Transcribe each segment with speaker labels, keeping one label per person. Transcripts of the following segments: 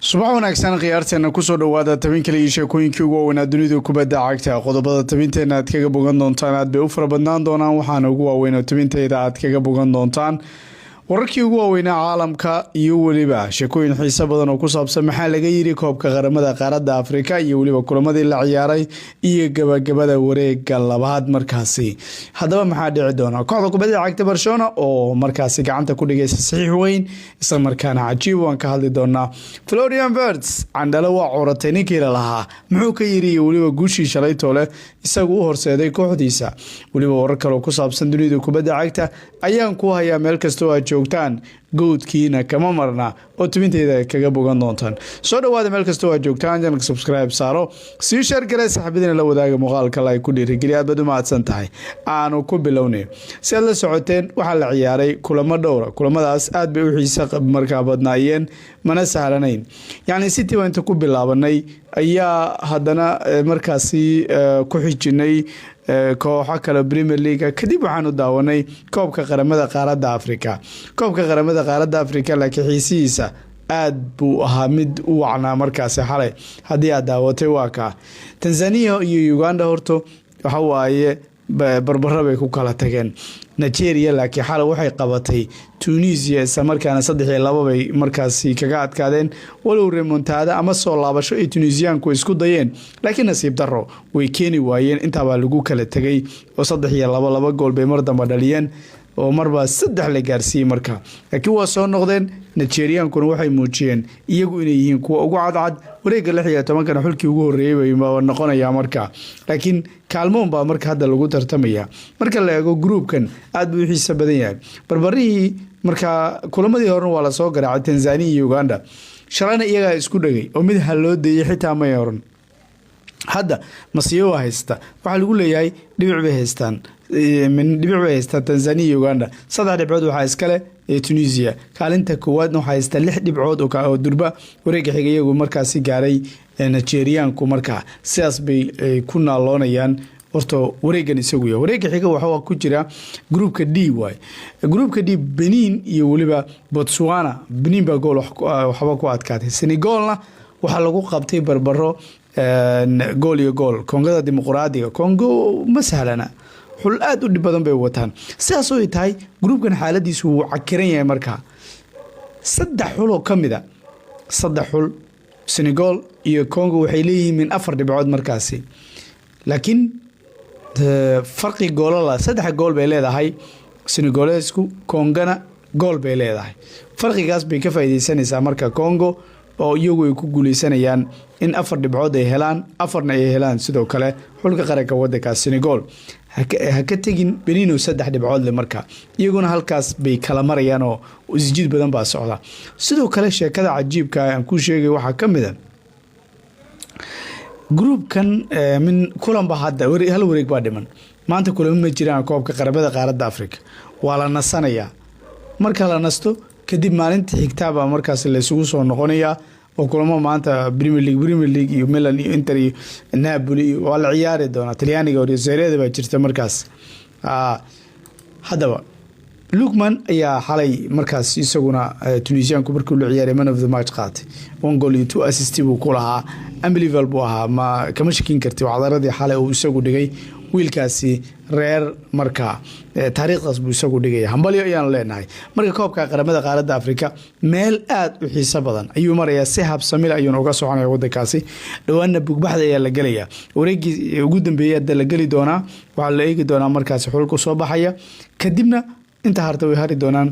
Speaker 1: subax wanaagsan khiyaarteena kusoo dhawaada tabin kale iyo sheekooyinkii ugu waaweynaa dunida kubadda cagta qodobada tabinteena aad kaga bogan doontaan aad bay u fara badnaan doonaan waxaana ugu waaweyn tabinteyda aad kaga bogan doontaan wararkii ugu waaweynaa caalamka iyo weliba sheekooyin xiiso badan oo ku saabsan maxaa laga yiri koobka qaramada qaaradda Afrika iyo weliba kulamadii la ciyaaray iyo gabagabada wareegga labaad markaasi hadaba maxaa dhici doona kooxda kubadda cagta Barcelona oo markaasi gacanta ku dhigaysa saxiix weyn isla markaana cajiib waan ka hadli doonaa Florian Wirtz candala waa coratay ninkii lahaa muxuu ka yiri weliba guushii shalay toole isagu u horseeday kooxdiisa weliba warar kale oo ku saabsan dunida kubadda cagta ayaan ku hayaa meel kasta oo joogtaan goodkiina kama marna oo tubinteeda kaga bogan doontaan soo dhawaada meel kasta oo joogtaan channel subscribe saaro si share garay saxibadina la wadaaga muuqaalka like ku dhiirigeliya aad u mahadsan tahay aanu ku bilownay si aad la socoteen waxa la ciyaaray kulamo dhowr kulamadaas aad bay u xiiso markaa badnaayeen mana sahlanayn yani City waa inta ku bilaabanay ayaa hadana markaasi ku xijinay kooxo kale Premier League kadib waxaanu daawanay koobka qaramada qaaradda Afrika koobka qaramada qaaradda Afrika laakiin xiisiisa aad buu ahaa mid u wacnaa markaasi xalay hadii aad daawatay waa ka Tanzania iyo Uganda horto waxa waaye barbaro bay ku kala tageen Nigeria laakiin xalay waxay qabatay Tunisia isla markaana 3-2 bay markaasi kaga adkaadeen walow remontada ama soo laabasho ay Tunisiaanku isku dayeen laakiin nasiib darro way keeni waayeen inta baa lagu kala tagay oo 3-2 gool bay mar dambe dhaliyeen oo marba 3 la gaarsiiyay marka laakiin waa soo noqdeen Nigeriankuna waxay muujiyeen iyagu inay yihiin kuwa ugu cadcad wareegga 16 xulkii ugu horeeyay bay noqonaya marka laakiin kaalmoon baa marka hadda lagu tartamaya marka la eego groupkan aad buu xiiso badan yahay barbarihii marka kulamadii hore waa la soo garaacay Tanzania iyo Uganda shalayna iyaga isku dhagay oo mid hal loo deeyay xitaa ma yaran hadda masiyo haysta waxa lagu leeyahay dhibic bay haystaan min dhibic bay haystaan Tanzania iyo Uganda 3 dhibcood waxa iskale Tunisia kaalinta koowaadna waxa haysta 6 dhibcood oo durba wareegga xigayagu markaasi gaaray Nigeriaanku marka sidaas bay ku naaloonayaan horto wareeggan isagu yahay wareegga xiga waxa ku jira groupka D way groupka D Benin iyo waliba Botswana Benin ba gool waxba ku adkaatay Senegalna waxa lagu qabtay barbaro gool iyo gool Kongada Dimuqraadiga Kongo ma sahlana xul aad u dhib badan bay wataan sidaas oo tahay groupkan xaaladiisu wuu cakiran yahay marka 3 xul oo kamida 3 xul Senegal iyo Congo waxay leeyihiin min 4 dhibcood markaasi laakiin farqi goolala 3 gool bay leedahay Senegalesku Kongana gool bay leedahay farqigaas bay ka faa'iideysanaysaa marka Congo oo iyagu ay ku guuleysanayaan in 4 dhibcood ay helaan 4na ay helaan sidoo kale xulka qaranka waddanka Senegal ha ka tagin Benin 3 dhibcood le marka iyaguna halkaas bay kala marayaan oo isjid badan baa socda sidoo kale sheekada cajiibka aan ku sheegay waxa kamid ah groupkan min kulan ba hadda hal wareeg baa dhiman maanta kulamo ma jiraan koobka qaramada qaaradda Afrika waa la nasanaya marka la nasto kadib maalinta xigtaaba markaas la isugu soo noqonaya oo kulamo maanta Premier League iyo Milan iyo Inter iyo Napoli waa la ciyaari doona Talyaaniga oo Serie A baa jirta markaas hadaba Lukman ayaa xalay markaas isaguna Tunisiaanku markuu la ciyaaray man of the match qaatay 1 goal iyo 2 assist buu ku lahaa unbelievable buu ahaa ma kama shakin kartay wacdaradii xalay uu isagu dhigay wiilkaasi reer marka taariikhdaas buu isagu dhigay hambalyo ayaan leenahay marka koobka qaramada qaaradda Afrika meel aad u xiiso badan ayuu marayaa si habsamil ayuu uga soconaya waddankaasi dhawaana bugbaxda ayaa la galaya wareegii ugu dambeeyay la gali doona waxa la eegi doona markaasi xulku soo baxaya kadibna inta harta way hari doonaan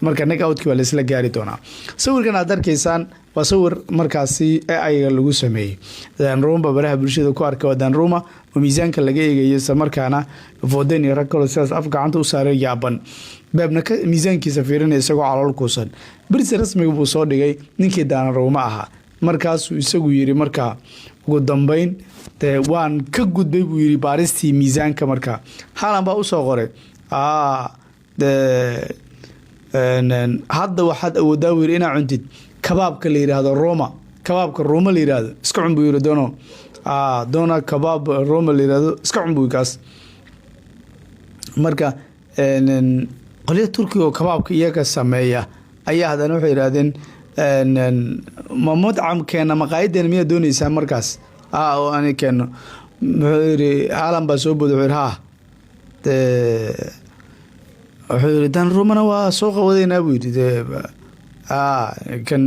Speaker 1: marka knockout-ki waa la isla gaari doonaa sawirkan aad arkaysaan waa sawir markaasi ay lagu sameeyay Donnarumma baraha bulshada ku arkay Donnarumma oo miisaanka laga eegayo isla markaana Foden iyo Rakolo sidaas af gacanta u saaray yaaban baabna ka miisaankiisa fiirinay isagoo calool kuusan birsi rasmiga buu soo dhigay ninkii Donnarumma ahaa markaas uu isagu yiri marka ugu dambeyn waan ka gudbay buu yiri baaristii miisaanka marka haalan baa u soo qoray hadda waxaad awoodaa wiir inaa cuntid kabaabka la yiraahdo Roma kabaabka Roma la yiraahdo iska cun buu yiri doona kabaab Roma la yiraahdo iska cun buu kaas marka qolada Turkiga oo kabaabka iyaga sameeya ayaa hadana waxay yiraahdeen ma mudcam keena maqaayadeen miya doonaysaa markaas oo aan keeno wuxuu yiri haalan baa soo bood wuxuu haa wuxuu yiri dan rumana waa soo qawadeynaa buu yiri kan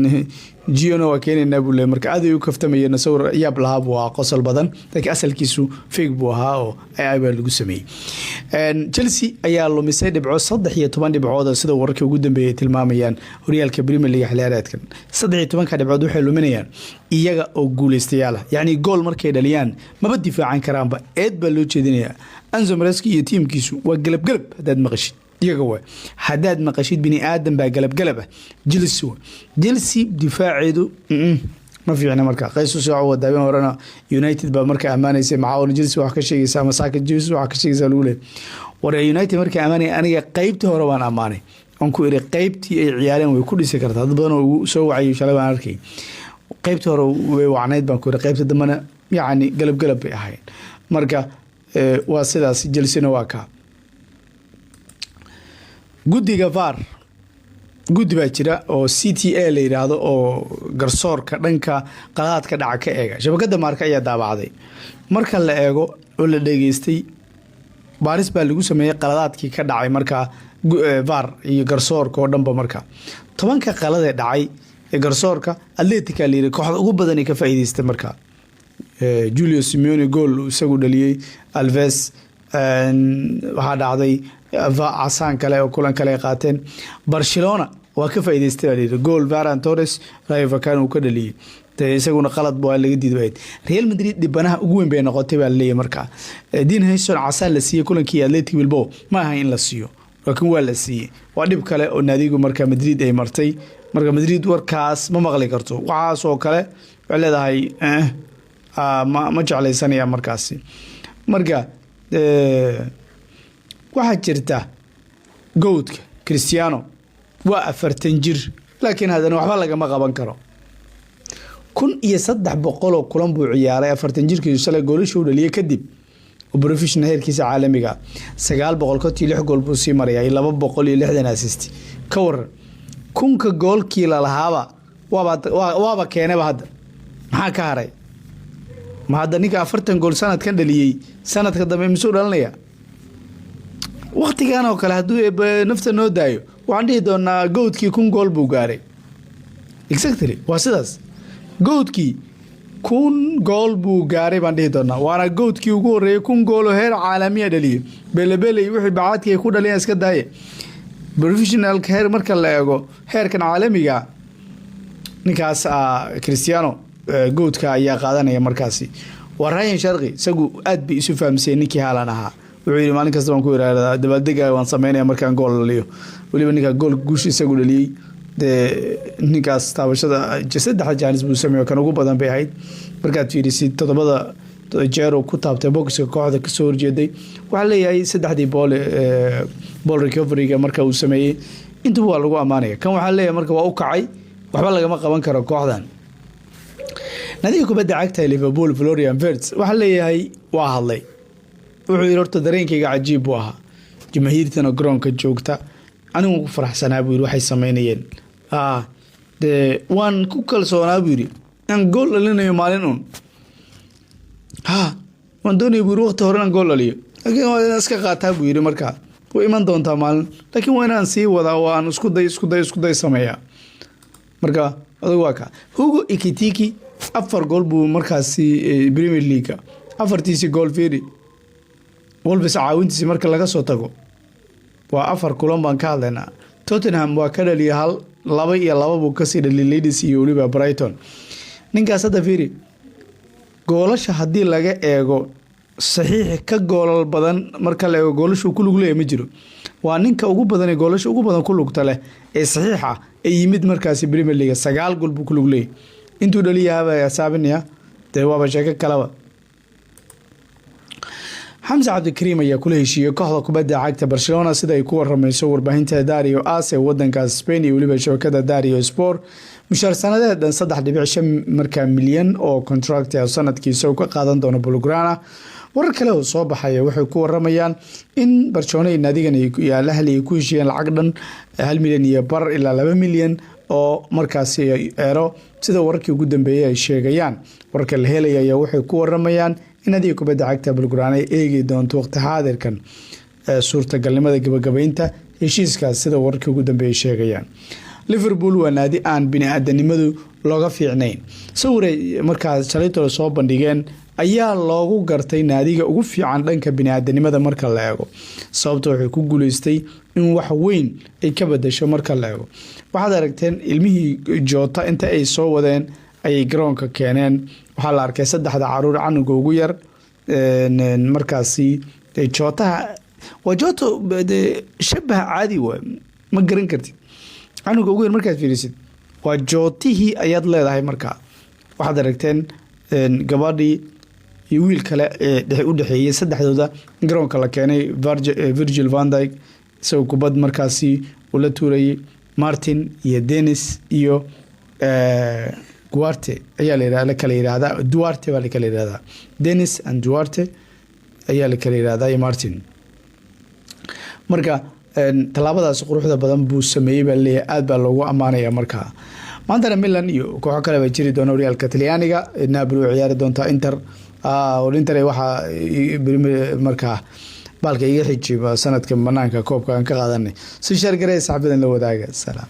Speaker 1: Giono waa keenayna buu leeyahay marka aad ay u kaftamayeen sawir yaab lahaa buu qosol badan laakiin asalkiisu fake buu ahaa oo ay baa lagu sameeyay Chelsea ayaa lumisay dhibco 13 dhibcood sida wararkii ugu dambeeyay tilmaamayaan horyaalka Premier League xilciyaareedkan 13 ka dhibcood waxay luminayaan iyaga oo guuleystayaal yani gool markay dhaliyaan maba difaacan karaanba eed baa loo jeedinayaa Enzo Maresca iyo tiimkiisu waa galab hadaad maqashid iyaga way hadaad maqashid bini aadan baa galab Chelsea difaaceedu ma fiicna marka qayso soo wadaabeen horena United baa marka amaanaysay macaawin Chelsea wax ka sheegaysa ama saaka Chelsea wax ka sheegaysa lagu leeyahay war United marka amaanay aniga qaybtii hore waan amaanay aan ku iri qaybtii ay ciyaareen way ku dhisi kartaa dad badan oo soo wacay shalay baan arkay qaybtii hore way wacnayd baan ku iri qaybta dambana yaani galab bay ahayn marka waa sidaas Chelsea waa ka guddiga VAR guddi baa jira oo CTA la yiraahdo oo garsoorka dhanka qadaadka dhaca ka eega shabakada marka ayaa daabacday marka la eego oo la dhageystay baaris baa lagu sameeyay qaladaadkii ka dhacay marka VAR iyo garsoorka oo dhanba marka 10 qalad ee dhacay ee garsoorka Atletico la yiraahdo kooxda ugu badan ee ka faa'iideystay marka Julio Simeone goal isagu dhaliyay Alves waxa dhacday عسان كله وكلن كله قاتين برشلونة وكيف يدستي جول فاران توريس رايفا كانوا كده لي تيسقون غلط بوا اللي جديد بعيد ريال مدريد دبناها أقوم بين قطبة اللي مركا دين هيسون عسان لسيه كلن كي أتلتيكو بالبو ما هين لسيه لكن ولا لسيه وعدب كله الناديكو مركا مدريد أي مرتي مركا مدريد وركاس ما مغلي كرتو وعاس وكله ولا ده هاي ما جعل سنة مركاسي مركا waxaa jirta goodka Cristiano waa 40 jir laakiin hadana waxba laga ma qaban karo 1300 kulan buu ciyaaray 40 jirkiisu shalay goolasho u dhaliyay kadib oo professional heerkiisa caalamiga 906 gool buu sii marayay 260 assist ka waran kunka goolkii la lahaaba waaba keenaba hadda maxaa ka haray ma hadda ninka 40 gool sanadkan dhaliyay sanadka dambe misoo dhalanaya waqtigan oo kale haduu nafta noo daayo waxaan dhihi doonaa goodkii kun gool buu gaaray exactly waa sidaas goodkii kun gool buu gaaray baan dhihi doonaa waana goodkii ugu horeeyay kun gool oo heer caalami ah dhaliyay belebeley wixii bacaadkii ku dhaliyay iska daaye professional heer marka la eego heerkan caalamiga ninkaas Cristiano goodka ayaa qaadanaya markaasi Ryan Sharqi isagu aad bi isu fahamsay ninkii haalan ahaa wuxuu yiri maalin kasta waan ku yiraahdaa dabaldega waan sameeynaa markaan gool dhaliyo waliba ninka gool guush isagu dhaliyay ninkaas taabashada saddex jaanis buu sameeyay kan ugu badan bay ahayd markaad fiirisid todobada jeer oo ku taabtay boxka kooxda ka soo horjeeday waxa leeyahay saddexdii ball recovery-ga marka uu sameeyay intuu waa lagu amaanaya kan waxa leeyahay marka waa u kacay waxba laga ma qaban karo kooxdan nadiga kubadda cagta Liverpool Florian Wirtz waxa leeyahay waa hadlay wuxuu yiri horta dareenkayga cajiib buu ahaa jamaahirtana garoonka joogta anigu ku faraxsanaa buu yiri waxay sameynayeen waan ku kalsoonaa buu yiri aan gool dhalinayo maalin waan doonay buu waqti hore aan gool dhaliyo laakiin waa iska qaataa buu yiri marka way iman doontaa maalin laakiin waa inaan sii wadaa waan isku day sameeyaa marka adigu waa ka Hugo Ekitike 4 gool buu markaasi Premier League afartiisi gool fiiri Wolves caawintiisa marka laga soo tago waa 4 kulan baan ka hadlaynaa Tottenham waa ka dhaliyay 2 buu ka sii dhaliyay Leeds iyo waliba Brighton ninkaas hadda fiiri goolasha hadii laga eego saxiix ka goolal badan marka la eego goolashu ku lug leeyahay ma jiro waa ninka ugu badan ee goolasha ugu badan ku lugta leh ee saxiixa ee yimid markaasi Premier League 9 gool buu ku lug leeyahay intuu dhaliyay saabinaya waa sheeko kalaba حمزة عبد الكريم ayaa kula heshiiyay kooxda kubadda cagta Barcelona sida ay ku waramayso warbaahinta Dario AS ee wadanka Spain iyo waliba shabakada Dario Sport mushahar sanadeed 3.5 marka milyan oo contract ah sanadkiisa uu ka qaadan doono Blaugrana warar kale oo soo baxaya waxay ku waramayaan in Barcelona naadigan ay la helay ku heshiiyeen lacag dhan 1 milyan iyo bar ilaa 2 milyan oo markaasi eero sida wararkii ugu dambeeyay ay sheegayaan. Warka la helaya ayaa waxay ku waramayaan in nadiga kubadda cagta Bulguraan ay eegi doonto waqti xaadirkan suurtagalnimada gabagabaynta heshiiskaas sida wararkii ugu dambeeyay sheegayaan. Liverpool waa naadi aan bini'aadanimadu looga fiicnayn. Sawir markaas Shalito soo bandhigeen ayaa loogu gartay naadiga ugu fiican dhanka bini'aadanimada marka la eego. Sababtoo waxay ku guuleystay in wax weyn ay ka bedesho marka la eego. Waxaad aragteen ilmihii Jota inta ay soo wadeen ay garoonka keeneen. Waxaa la arkay saddexda caruur canuga ugu yar markaasi Jota waa Jota shabaha caadi waa ma garan kartid. canuga ugu yar markaad fiirisid waa Jotihii ayaad leedahay markaa. waxaad aragteen gabadhii iyo wiil kale u dhaxeeyay saddexdooda garoonka la keenay Virgil van Dijk isagoo kubad markaasi uu la tuurayay Martin iyo Dennis iyo Duarte ayaa la kala yiraahdaa Duarte waa la kala yiraahdaa Dennis and Duarte ayaa la kala yiraahdaa iyo Martin. marka talaabadaas quruxda badan buu sameeyay baa leeyahay aad baa loogu amaanaya markaa. maanta Milan iyo kooxo kale bay jiri doona Real Catalaniga Napoli oo ciyaari doonta Inter Inter waxa markaa balka iga xijiyay sanadkan banaanka koobka aan ka qaadanay si shar gareey saxabadan la wadaaga. Salaam.